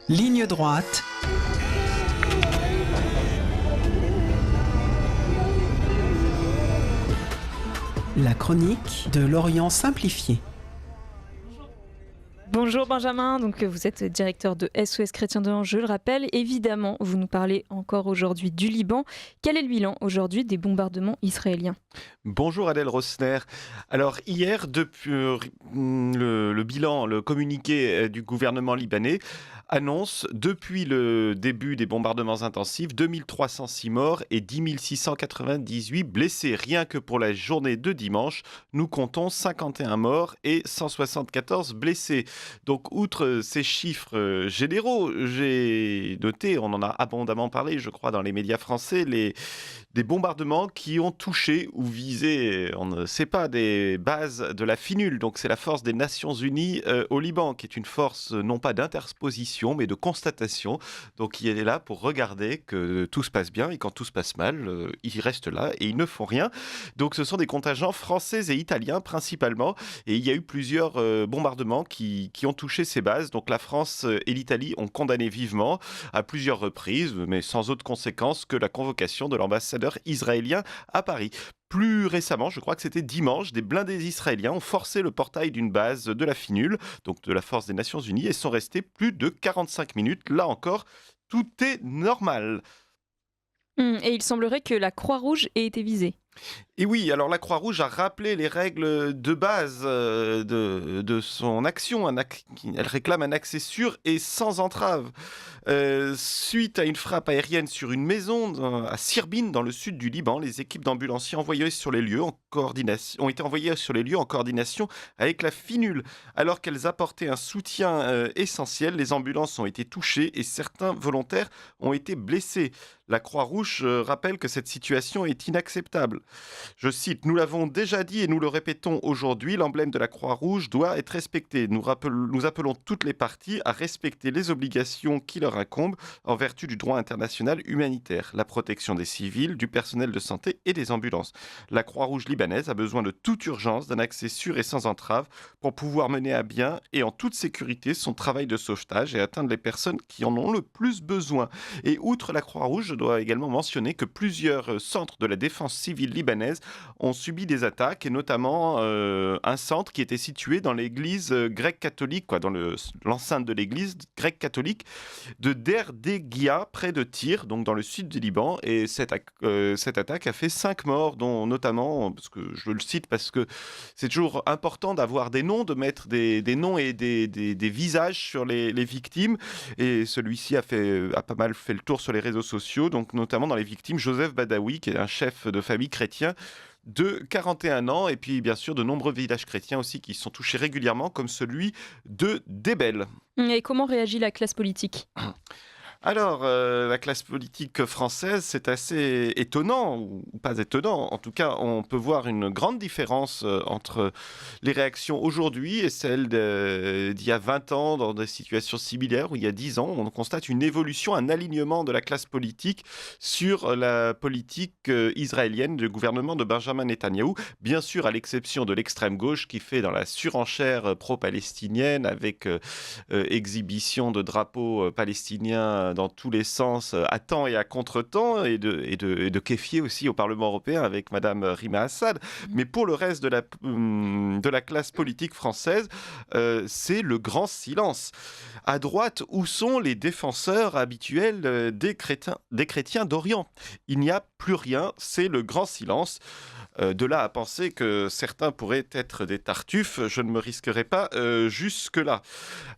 Ligne droite. La chronique de l'Orient simplifié. Bonjour Benjamin, donc vous êtes directeur de SOS Chrétiens d'Orient, je le rappelle. Évidemment, vous nous parlez encore aujourd'hui du Liban. Quel est le bilan aujourd'hui des bombardements israéliens ? Bonjour Adèle Rossner. Alors hier, depuis le bilan, le communiqué du gouvernement libanais annonce depuis le début des bombardements intensifs 2306 morts et 10 698 blessés. Rien que pour la journée de dimanche, nous comptons 51 morts et 174 blessés. Donc outre ces chiffres généraux, j'ai noté, on en a abondamment parlé je crois dans les médias français, des bombardements qui ont touché ou visé, on ne sait pas, des bases de la FINUL. Donc c'est la force des Nations Unies au Liban, qui est une force non pas d'interposition, mais de constatation. Donc il est là pour regarder que tout se passe bien, et quand tout se passe mal, ils restent là et ils ne font rien. Donc ce sont des contingents français et italiens principalement. Et il y a eu plusieurs bombardements qui ont touché ces bases. Donc la France et l'Italie ont condamné vivement à plusieurs reprises, mais sans autre conséquence que la convocation de l'ambassadeur israélien à Paris. Plus récemment, je crois que c'était dimanche, des blindés israéliens ont forcé le portail d'une base de la FINUL, donc de la Force des Nations Unies, et sont restés plus de 45 minutes. Là encore, tout est normal. Et il semblerait que la Croix-Rouge ait été visée. Et oui, alors la Croix-Rouge a rappelé les règles de base de son action. Elle réclame un accès sûr et sans entrave. Suite à une frappe aérienne sur une maison à Sirbine, dans le sud du Liban, les équipes d'ambulanciers envoyées sur les lieux ont été envoyées sur les lieux en coordination avec la FINUL. Alors qu'elles apportaient un soutien essentiel, les ambulances ont été touchées et certains volontaires ont été blessés. La Croix-Rouge rappelle que cette situation est inacceptable. Je cite, « Nous l'avons déjà dit et nous le répétons aujourd'hui, l'emblème de la Croix-Rouge doit être respecté. Nous appelons toutes les parties à respecter les obligations qui leur incombent en vertu du droit international humanitaire, la protection des civils, du personnel de santé et des ambulances. La Croix-Rouge libanaise a besoin de toute urgence d'un accès sûr et sans entrave pour pouvoir mener à bien et en toute sécurité son travail de sauvetage et atteindre les personnes qui en ont le plus besoin. » Et outre la Croix-Rouge, je dois également mentionner que plusieurs centres de la défense civile libanaise ont subi des attaques, et notamment un centre qui était situé dans l'église grecque-catholique, dans l'enceinte de l'église grecque-catholique de Der Degia, près de Tyr, donc dans le sud du Liban. Et cette attaque a fait 5 morts, dont notamment, parce que je le cite parce que c'est toujours important d'avoir des noms, de mettre des noms et des visages sur les victimes. Et celui-ci a pas mal fait le tour sur les réseaux sociaux, donc notamment dans les victimes, Joseph Badawi, qui est un chef de famille chrétien de 41 ans, et puis bien sûr de nombreux villages chrétiens aussi qui sont touchés régulièrement, comme celui de Débel. Et comment réagit la classe politique ? Alors, la classe politique française, c'est assez étonnant, ou pas étonnant. En tout cas, on peut voir une grande différence entre les réactions aujourd'hui et celles d'il y a 20 ans dans des situations similaires, où il y a 10 ans, on constate une évolution, un alignement de la classe politique sur la politique israélienne du gouvernement de Benjamin Netanyahou. Bien sûr, à l'exception de l'extrême gauche qui fait dans la surenchère pro-palestinienne avec exhibition de drapeaux palestiniens dans tous les sens, à temps et à contre-temps, et de kéfier aussi au Parlement européen avec Madame Rima Assad. Mais pour le reste de la classe politique française, c'est le grand silence. À droite, où sont les défenseurs habituels des chrétiens d'Orient ? Il n'y a plus rien, c'est le grand silence. De là à penser que certains pourraient être des tartuffes, je ne me risquerai pas jusque-là.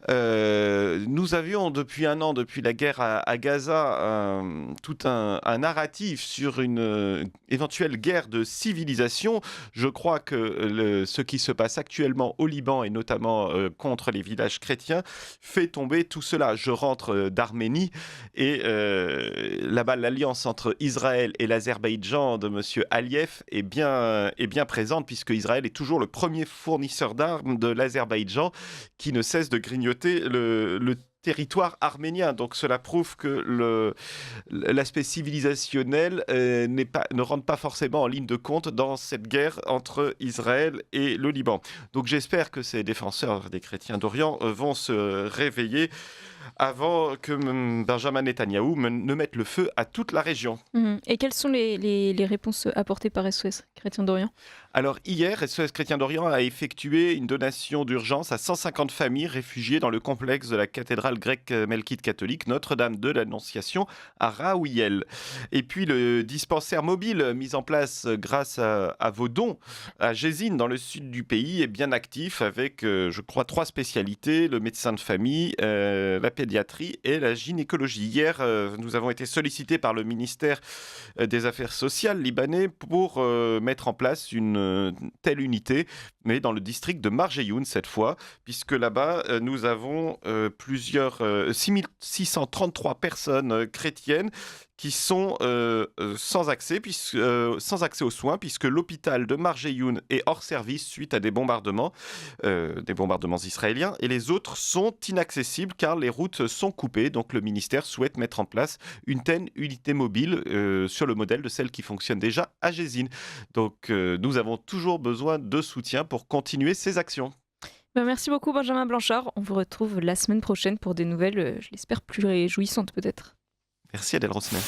Nous avions depuis un an, depuis la guerre à Gaza, tout un narratif sur une éventuelle guerre de civilisation. Je crois que ce qui se passe actuellement au Liban, et notamment contre les villages chrétiens, fait tomber tout cela. Je rentre d'Arménie, et là-bas l'alliance entre Israël et l'Azerbaïdjan de M. Aliyev est bien présente, puisque Israël est toujours le premier fournisseur d'armes de l'Azerbaïdjan, qui ne cesse de grignoter le territoire arménien. Donc cela prouve que l'aspect civilisationnel ne rentre pas forcément en ligne de compte dans cette guerre entre Israël et le Liban. Donc j'espère que ces défenseurs des chrétiens d'Orient vont se réveiller avant que Benjamin Netanyahou ne mette le feu à toute la région. Et quelles sont les réponses apportées par SOS Chrétiens d'Orient? Alors hier, SOS Chrétien d'Orient a effectué une donation d'urgence à 150 familles réfugiées dans le complexe de la cathédrale grecque melkite catholique Notre-Dame de l'Annonciation à Raouyel. Et puis le dispensaire mobile mis en place grâce à vos dons à Gésine dans le sud du pays est bien actif avec, je crois, 3 spécialités, le médecin de famille, la pédiatrie et la gynécologie. Hier, nous avons été sollicités par le ministère des Affaires sociales libanais pour mettre en place une telle unité, mais dans le district de Marjeyoun cette fois, puisque là-bas, nous avons 6633 personnes chrétiennes qui sont sans accès aux soins, puisque l'hôpital de Marjeyoun est hors service suite à des bombardements israéliens, et les autres sont inaccessibles car les routes sont coupées. Donc le ministère souhaite mettre en place une telle unité mobile sur le modèle de celle qui fonctionne déjà à Gésine. Donc nous avons toujours besoin de soutien pour continuer ces actions. Merci beaucoup Benjamin Blanchard. On vous retrouve la semaine prochaine pour des nouvelles, je l'espère, plus réjouissantes peut-être. Merci Adèle Rosner.